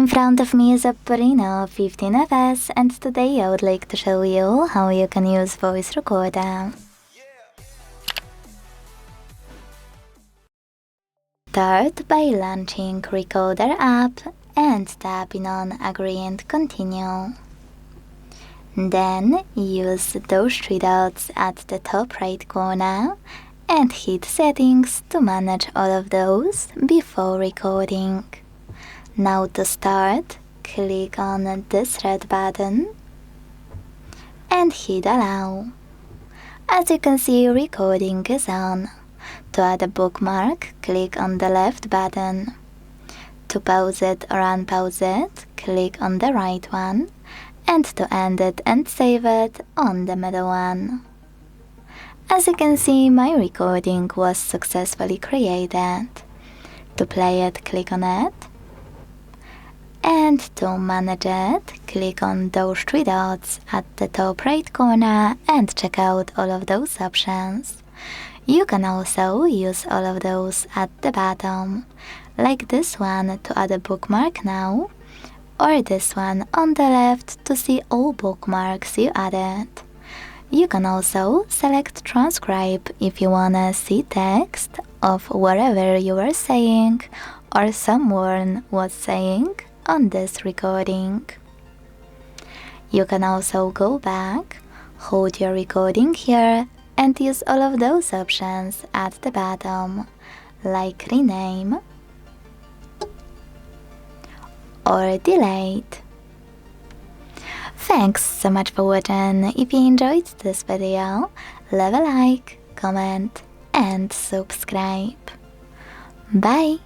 In front of me is OPPO Reno15 FS, and today I would like to show you how you can use voice recorder. Start by launching Recorder app and tapping on Agree and Continue. Then use those three dots at the top right corner and hit Settings to manage all of those before recording. Now to start, click on this red button and hit Allow. As you can see, recording is on. To add a bookmark, click on the left button. To pause it or unpause it, click on the right one, and to end it and save it on the middle one. As you can see, my recording was successfully created. To play it, click on it. And to manage it, click on those three dots at the top right corner and check out all of those options. You can also use all of those at the bottom, like this one to add a bookmark now, or this one on the left to see all bookmarks you added. You can also select Transcribe if you wanna see text of whatever you were saying or someone was saying on this recording. You can also go back, hold your recording here, and use all of those options at the bottom, like rename or delete. Thanks so much for watching. If you enjoyed this video, leave a like, comment and subscribe. Bye!